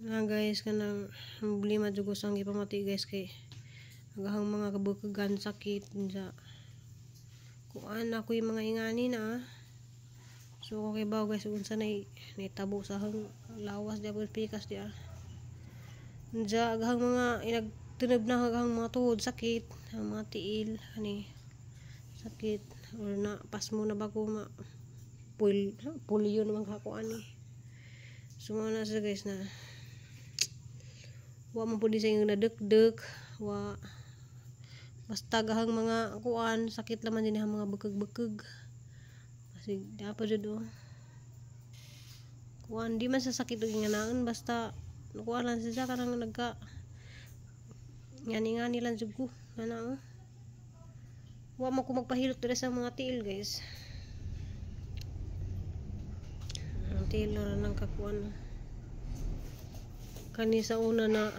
Guys, kanang problema jud ko sang gipamati guys kay agahang mga kabukagan sakit sa kuan ako'y mga ingani na. So okay ba guys unsa naitabo sa hang lawas di apod pikas di ja agahang mga inagtunab na agahang mga tuhod sakit, ang mga tiil ani sakit or na pasmo na ba ko ma polio naman kako ani. So na sa guys na wa man pud sa yung nadekdek wa basta gahang mga kuan sakit laman din ang mga bekeg-bekeg kasi dapat jud kuan di man sa sakit og inganaon basta kuan lang siya kanang nagka ngani lang jud ko ana wa man ko magpahilot diri sa mga tiil guys. Ang tiil ra nang kakuan kani sa una na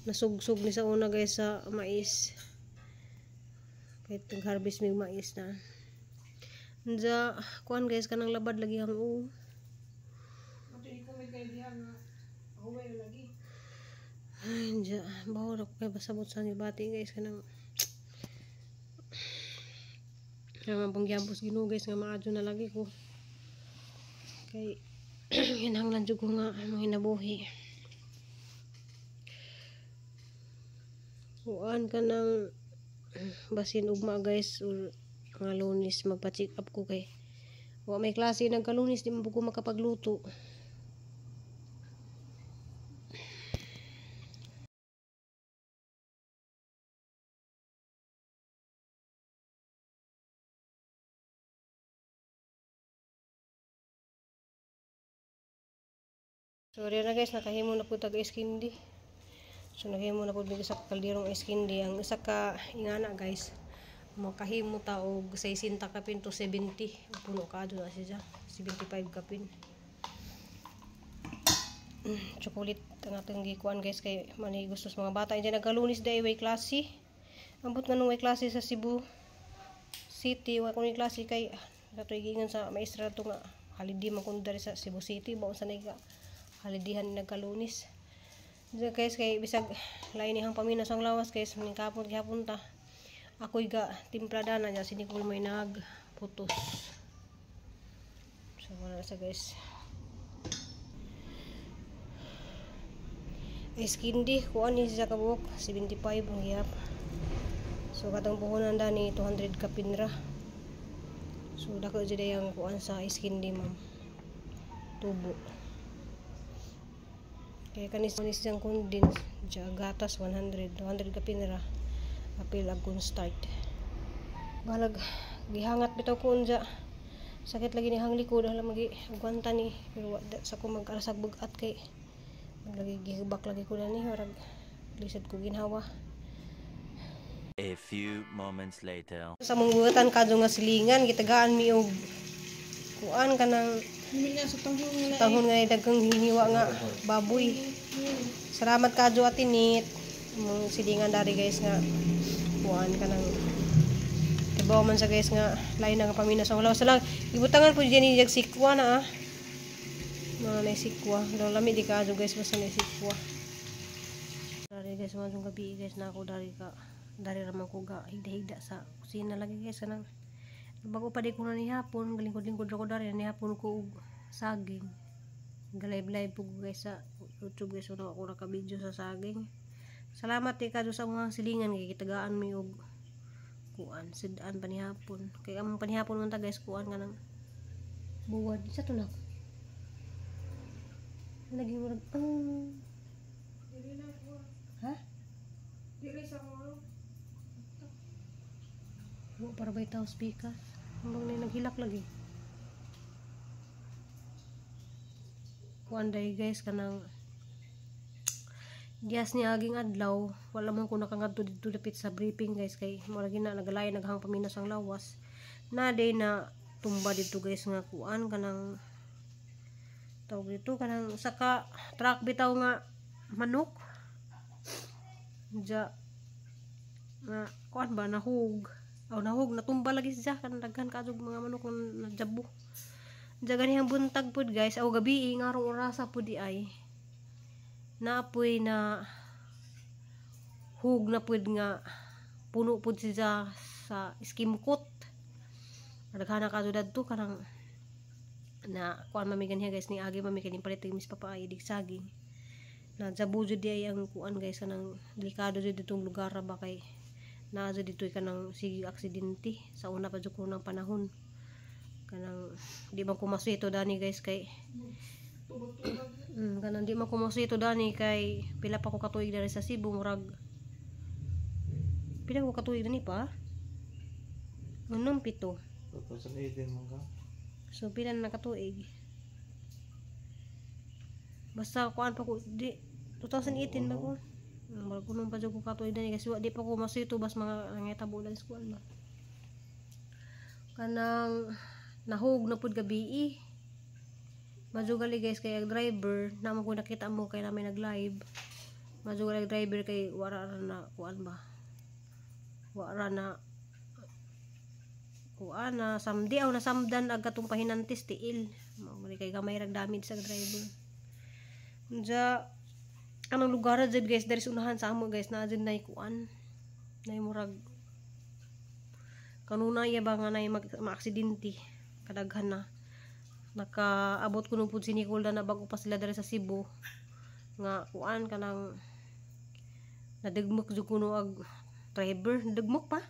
nasugsog ni sa una guys sa mais kahit nag-harvest mig mais na nja kuan guys kanang labad lagi ang ay nja bawal ako kay basabot sa nibati guys kanang naman pang giampos Ginoo guys nga maadyo na lagi ko kay hinahanglan jud ko nga mahinabuhi. Kuan ka ng basin ugma guys or mga Lunes magpa-check up ko kay wa may klase nagka-Lunes di man ko makapagluto. Sorry na guys nakahimo na po tag iskindi. So naghimo na pud mig sa kalderong iskindi ang isa ka ingana guys makahimo ta og 60 kapin to 70 puno ka na siya 75 kapin. Chocolate ang atong gikuan guys kay mani gusto sa mga bata hindi nagka-Lunes day way klase ambot nganong way klase sa Cebu City wa kuno klase kay katoy gingan sa maestra to nga holiday man kun dari sa Cebu City baon sa nagka holiday nagka-Lunes. So guys kay bisag lain ihang paminas ang lawas guys maningkapon gihapon ta ako'y ga timplada na si Nicole may nagputos. So wala sa guys iskindi kuan ni sa kabuok 75 ang gihap. So katong puhunan dani 200 kapinra. So dako jud ang kuan sa iskindi ma'am tubo kaya kanis siyang kundin dya gatas 100 kapinra apil agkon start balag gihangat bitaw ko unja sakit lagi ni hang likod hala magi agwanta ni pero sa ko mag-arasag bugat kay maglagi gihubak lagi ko ni orag lisod ko ginhawa. A few moments later Sa mong buhatan kadto nga silingan gitagaan mi og kuan kanang tahon nga daghang hiniwa nga baboy. Salamat kadto atinit mong silingan dari guys nga kuan kanang tibaw man sa guys nga lain nga paminas ang lawas lang ibutangan po diyan ni sikwa na mga sikwa daw lami di kadto guys basta may sikwa dari guys man gabi guys na ako dari ramang ko ga higda sa kusina lagi guys kanang bago pa di ko na ni hapon galingkod-lingkod ako dari ni hapon ko og saging galay-lay po guys sa YouTube guys wala ako naka-video sa saging. Salamat kadto sa mga silingan kay kitagaan mi og kuan sidaan panihapon kay among panihapon man ta guys kuan kanang buwad sa tunak lagi mo ha dili sa mo mo para bay taw speaker hanggang na naghilak lagi kuan day guys kanang Diyas ni aging adlaw wala man ko nakangadto dito dapit sa briefing guys kay mura gina nagalay naghang paminas ang lawas na day na tumba dito guys nga kuan kanang tawag dito kanang saka truck bitaw nga manok ja nga kuan ba nahug natumba lagi siya kanang daghan kadto mga manok nga najabo ja ganihang buntag pud guys aw gabi ngarong orasa pud di ay naapoy na hug na pud nga puno pud siya sa skim coat. Daghana ka dad to kanang na kuan mamigan niya guys ni agi mamigan palit mis papaay dig saging. Na jabu jud di ay ang kuan guys kanang delikado jud ditong lugar ba kay naa jud ditoy kanang sige aksidente sa una pa jud ko ng panahon. Kanang di man kumasito dani guys kay kanang di man kumasito dani kay pila pa ko katuig diri sa Cebu murag pila ko katuig dani pa 7 2018 man ka. so pila na katuig basta kuan pa ko di 2018 ba ko murag kuno pa jud ko katuig dani kasi di pa ko masito bas mga nangitabo lang sa kuan ba kanang nahug na pud gabi majugali guys kay ang driver namo ko nakita mo kay namin nag-live majugali driver kay wara na kuan ba wara na kuan na samdi aw na samdan ag katong pahinantis tiil mao kay gamay rag damage sa driver unja anong lugar jud guys dari unahan sa amo guys na jud nay kuan nay murag kanunay ba nga nay maaksidente kadaghan na nakaabot kuno pud si Nicole na bago pa sila dari sa Cebu nga kuan kanang nadagmok jud kuno ag driver nadagmok pa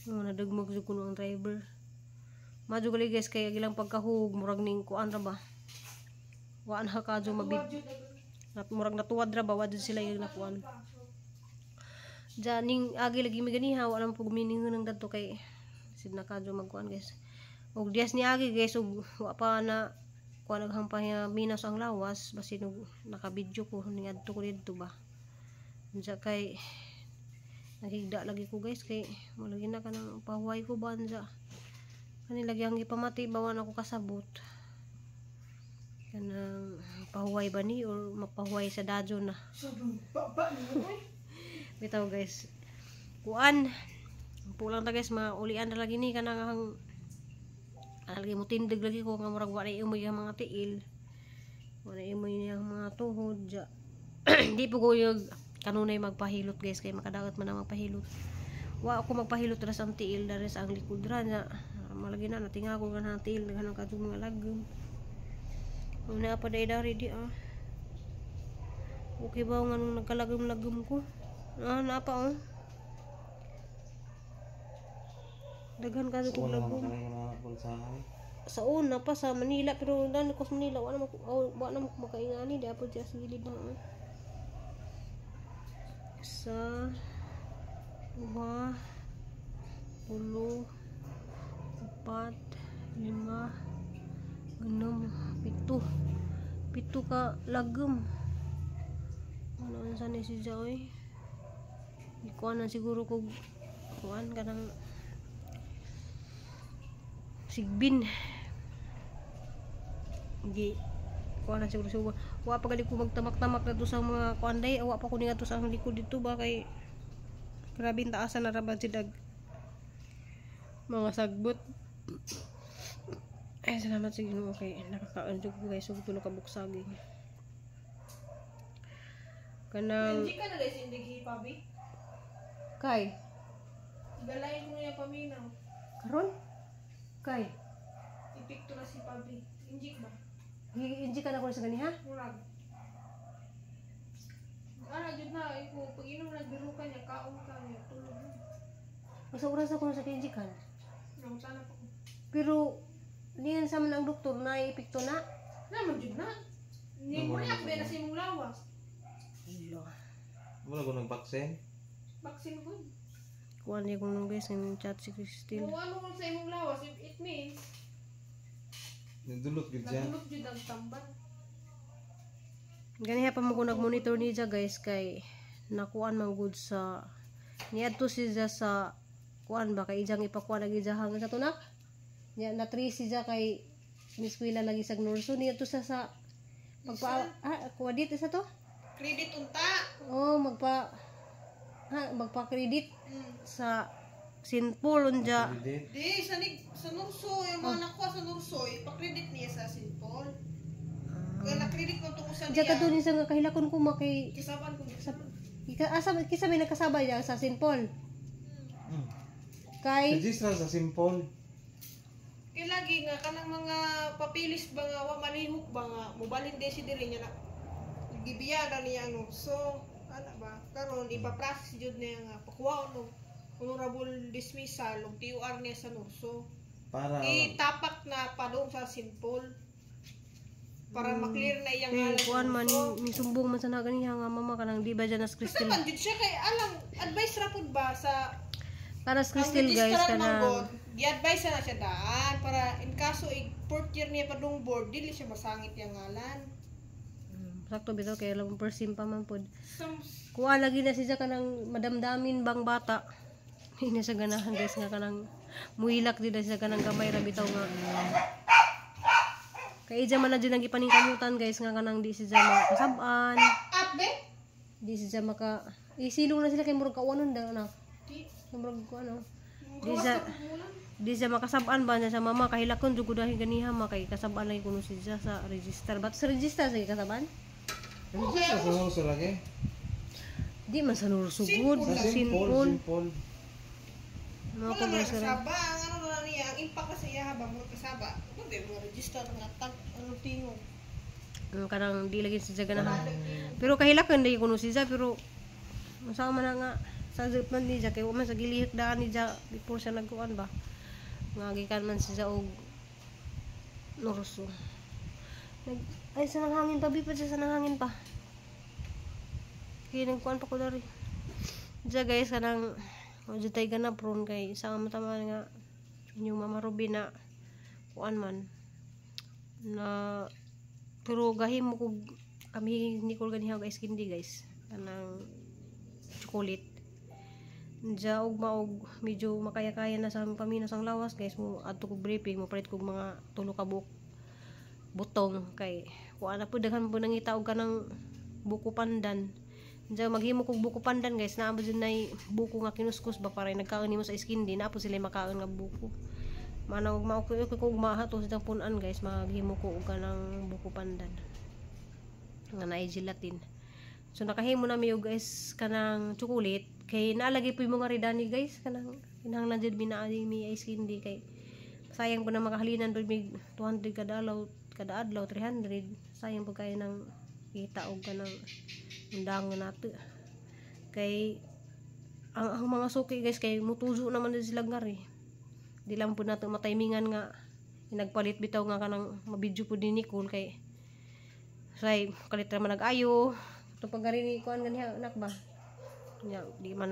nadagmok jud kuno ang driver madyo gali guys kay ilang pagkahug murag ning kuan ra ba wa na ka jud mabid murag natuwad ra ba wa jud sila yung nakuan janing agi lagi mi ganiha wala man pug miningon ng dadto kay sid na ka jud magkuan guys og dias ni agi guys og wa pa na kuan naghampay minas ang lawas basin og naka-video ko ning adto ko didto ba unsa kay nakigda lagi ko guys kay mo lagi na kanang pahuway ko ba unsa kani lagi ang gipamati bawan ako kasabot kanang pahuway ba ni or mapahuway sa dadyo na bitaw guys kuan pulang ta guys maulian na lagi ni kanang ang lagi mo tindig lagi ko nga murag wala imoy ang mga tiil wala imoy ang mga tuhod ja hindi po ko yung kanunay magpahilot guys kay makadagat man ang magpahilot wa ako magpahilot ra sa tiil dari sa ang likod ra nya malagi na natinga ko nga tiil naghanang kadto mga lagom una pa day dari di okay ba nga nung nagkalagom-lagom ko na pa daghan ka sa lagom sa una pa sa Manila pero dan ko sa Manila wala na makaingani dapat siya sa gilid na sa 2 3 4 5 6 7 ka lagom ano sana si Joy ikuan na siguro kog kuan kanang sigbin gi kuan na siguro suwa wa pa gali ko magtamak-tamak na to sa mga kuanday wa pa ko ni ato sa likod dito ba kay grabe taasan na ra ba sidag mga sagbot ay salamat sa Ginoo kay nakakaon jud ko guys ug tulo ka buksaging kanang hindi ka na guys hindi pabi kay galayin mo niya paminaw karon kay ipikto na si pabi injik ba hindi ka na ko sa ganiha murag jud na iko pag inom na biro ka niya kaon ka niya tulog na basta oras ako sa kinjikan nang sana pa ko pero niyan sa man ang doktor na ipikto na naman jud na ni mo na na sa imong lawas wala ko nang vaccine vaccine ko kuan niya kung nung guys yung chat si Christine kung ano sa imong lawas it means nagdulot gid siya nagdulot jud ang tamban ganiha pa mo ko nag-monitor niya guys kay nakuan man good sa niadto siya sa kuan ba kay ijang ipakuan lagi jahang sa tunak niya na 3 siya kay miskwela lagi sa nurso niadto sa magpa kuadit sa to credit unta oh magpa-credit sa Sinpol unja di sa nurso yung mga nakuha sa nurso ipa-credit niya sa Sinpol Kaya nakridik ko itong usan Diya ka doon isa nga kahilakon ko makay Kisaban ko. kisa may nakasabay diya sa St. Paul. Kay Registra sa simple. Kaya lagi nga kanang mga papilis ba nga wa malihok ba nga mubalin din si diri niya na gibiyada niya ano. So ana ba karon ipa-process jud niya nga pakuha no honorable dismissal ug TUR niya sa Nurso. Para Itapak na padung sa simple para maklear na iyang kay ngalan. kuan man ni sumbong man sa naganiya nga mama kanang di ba dyan as Basta Crystal. man jud siya kay alang advice ra pud ba sa Kanas ang Crystal guys registraran ng kanang board, gi-advise na siya daan para in kaso fourth year niya pa dong board, dili siya masangit yung ngalan. sakto bitaw kay lang persim pa man pod. So, Kuha lagi na siya kanang madamdamin bang bata. Hindi na siya ganahan guys nga kanang muhilak din na siya kanang gamay ra bitaw nga. Kay ija man na din ang ipaningkamutan guys nga kanang di siya makasab-an. be? Di siya maka isilong na sila kay murag kawanon daw na. Di. Murag ko ano. Di Di siya makasab-an ba niya sa mama kahilakon jud ko dahil ganiha makay kasab-an lagi kuno siya sa register. Ba't sa register sa kasaban? Registra sa Nurso lagi. Di man sa nursugod, Sa sa simple, sinpol. simple. Mga Wala ko na guys kanang kasaba, ang ano na niya, ang impact kasi iya habang mo kasaba. Hindi mo register nga tag ano tingog. kanang di lagi siya ganahan. Pero kahilakan di kuno siya pero masama man na nga sa man ni kay man sa gilihik daan ni before siya nagkuan ba. Nga gikan man siya og Nurso. Ay sa hangin pa bipad siya sa hangin pa. Kaya nagkuan pa ko dari. Diya guys kanang o tay ganap ron kay sa matama nga yung Mama Ruby na kuan man na pero gahim mo kog kami ni ko ganihaw guys kindi guys kanang chocolate diya og maog medyo makaya-kaya na sa pamina sang lawas guys mo adto kog briefing mo palit kog mga tulo ka butong kay kuan na po daghan po nangita og kanang buko pandan diya maghimo kog buko pandan guys naa ba nay buko nga kinuskus ba para nagkaon nimo sa skin di na po sila makaon nga buko manang maukoy ko mahato sa punan guys maghimo ko og kanang buko pandan nga naay gelatin so nakahimo na mi og guys kanang chocolate kay naalagi po yung mga ridani guys kanang kinahanglan jud binaali mi ice candy kay sayang po na makahalinan pud mig 200 kada adlaw 300 sayang po kayo nang kita og kanang undangan nato kay ang mga suki guys kay mutuzo naman din sila ngari di lang po nato matimingan nga inagpalit bitaw nga kanang mabidyo po din ni Nicole kay say kalit ra man nag-ayo ito pagari ni kuan ganiha anak ba nya di man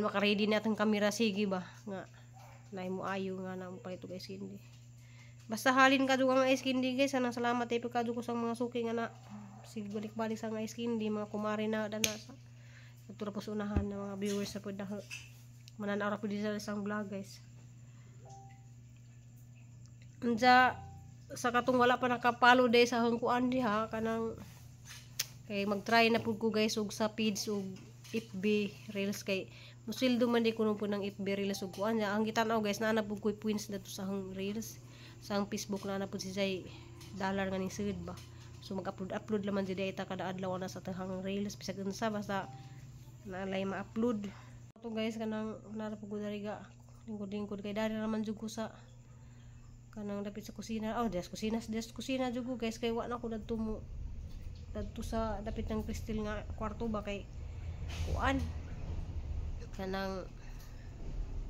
maka-ready na atong kamera sige ba nga nay mo ayo nga na palit og ice candy basta halin kadto ang ice candy guys ana salamat ay pagkadto ko sa mga suki nga na sige balik-balik sa ice candy mga kumari na dana sa ito po unahan ng mga viewers sa pud na mananaw po dito sa isang vlog guys. Anja sa katong wala pa nakapalo day sa hangkuan diha kanang kay mag-try na pud ko guys og sa page og FB Reels kay musildo man di kuno po ng FB Reels og kuan ang gitan-aw guys na pud koy points dito sa hang Reels sa hang Facebook na pud si Jay dollar nga ni sud ba. So mag-upload laman di ita kada adlaw na sa hang Reels bisag unsa basta nalay ma-upload. Ito guys kanang narap ko dariga lingkod-lingkod kay dari naman jud ko sa kanang dapit sa kusina des kusina jud ko guys kay wa na ko dadto mo dadto sa dapit ng Crystal nga kwarto ba kay kuan kanang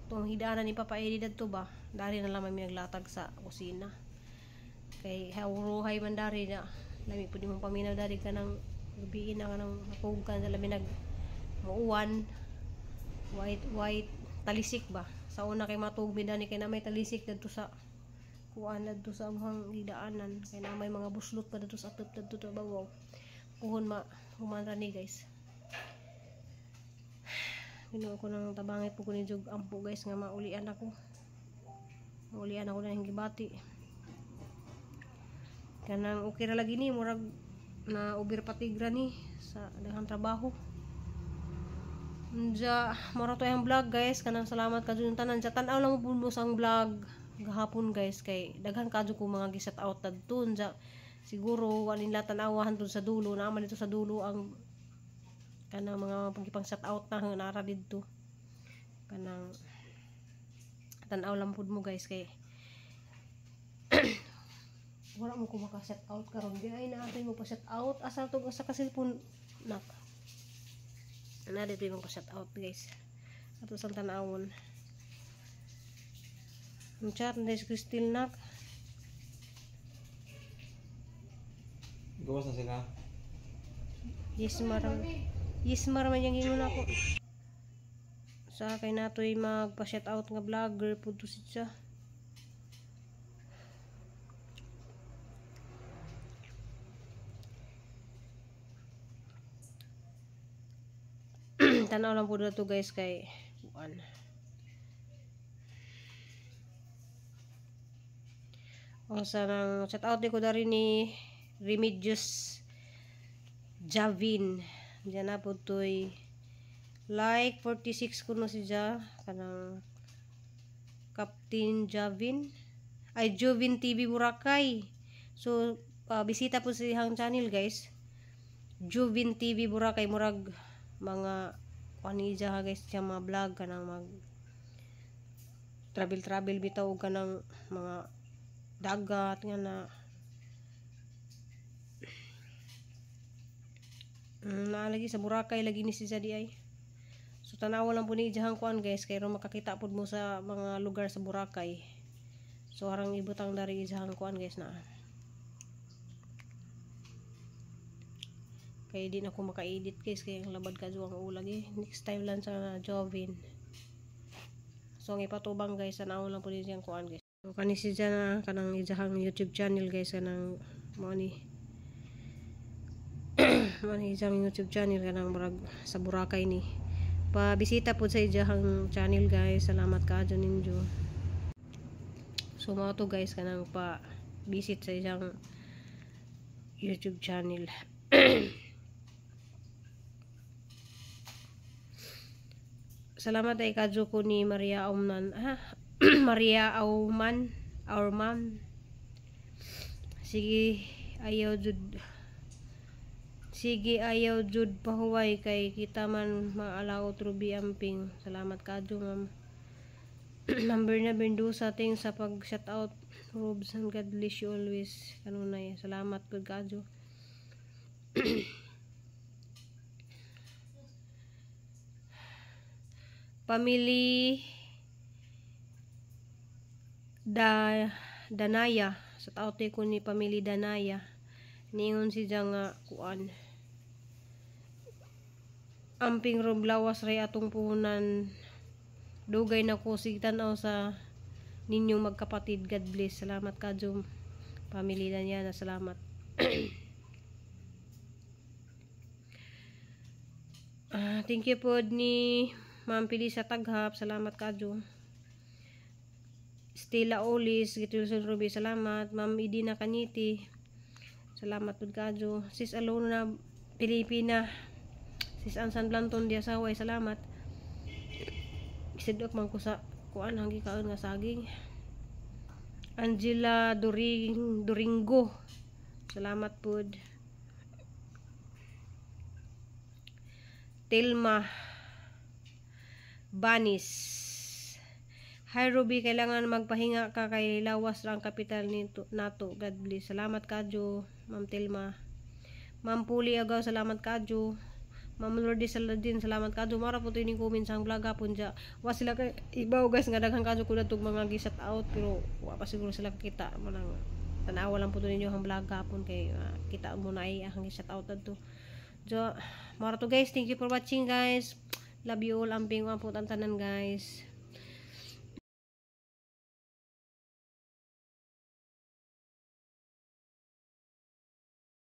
tong hidanan ni Papa Eddie dadto ba dari na lamang mi naglatag sa kusina kay hawruhay man dari na lami pud imong paminaw dari kanang gabi na kanang napugkan sa lami nag muuwan white talisik ba sa una kay matug midani kay na may talisik dadto sa kuan dadto sa among idaanan kay na may mga buslot pa dadto sa atop dadto to bawaw kuhon human ra ni guys Pinuo ko nang tabangit po ko ni jug ampo guys nga maulian ako na yung gibati kanang okay ra lagi ni murag na ubir patigra ni sa daghang trabaho. Nja, mara to yung vlog guys, kanang salamat kadyo ng tanan. Nja, tanaw lang mo sa vlog gahapon guys, kay daghan kadyo ko mga gisat out dadto. Nja, siguro wala nila tanawahan dun sa dulo, naman dito sa dulo ang kanang mga pagipang shout out na nara dito kanang tanaw lang pud mo guys kay wala mo ko maka shout out karon di ay naatoy mo pa shout out asa to sa kasilpon nak ana dito mo pa shout out guys ato sang tanawon ang chat na si Crystal nak Gawas na sila. yes man yung ingon ako sa kay natoy magpa shout out nga vlogger pud to siya. Tanaw lang po na to guys kay buwan. O sa nang shout out ko dari ni Remedios Javin. Diyan na po to'y like 46 kuno siya kanang Captain Javin ay Jovin TV Boracay. So bisita po sa ihang channel guys. Jovin TV Boracay murag mga kanija guys siya mga vlog kanang mag travel bitaw kanang mga dagat nga na naalagi sa Boracay lagi ni si Zadi ay so tanawa lang po ni ijahang kuan guys kay ro makakita pud mo sa mga lugar sa Boracay so harang ibutang dari ijahang kuan guys na kaya di na ako maka-edit guys kaya ang labad ka ang ulag next time lang sa Jovin so ang ipatubang guys tanawa lang po ni ijahang kuan guys so kani si na kanang ijahang YouTube channel guys kanang mo ni isang YouTube channel kanang murag sa Boracay ni pa-bisita po sa ijahang channel guys salamat kaadyo ninyo so mga to guys kanang pa-visit sa ijang YouTube channel salamat ay kaadyo ko ni Maria Auman Maria Auman sige ayaw jud pahuway kay kita man maalaw trubi amping salamat kadyo ma'am number na Mendoza thanks sa pag shout out Robs and God bless you always kanunay salamat pud kadyo family Danaya sa taote ko ni family Danaya niingon si nga kuan amping rob lawas ray atong puhunan dugay na ko sig tan-aw sa ninyong magkapatid God bless salamat kadyo family Danaya na salamat thank you pod ni Ma'am Pili sa taghap salamat kadyo Stella Olis Gitulson Ruby salamat Ma'am Idina Kaniti salamat pod kadyo sis Alona Pilipina sis Ansan Blanton di asaway salamat isidok man ko sa kuan hanggi kaon nga saging Angela Doringo salamat pod Telma Banis hi Ruby kailangan magpahinga ka kay lawas lang kapital nito nato God bless salamat kadyo Ma'am Telma Ma'am Puli Agaw salamat kadyo Ma'am Lourdes Saladin salamat kadyo mara po tining comment sang vlog hapon dya wa sila kay ibaw guys nga daghang kadyo ko natug mga gisat out pero wa pa siguro sila kakita manang tanawa lang po to ninyo ang vlog hapon kay kita mo na ay ang gisat out adto so mara to guys thank you for watching guys love you all amping wa po tanan guys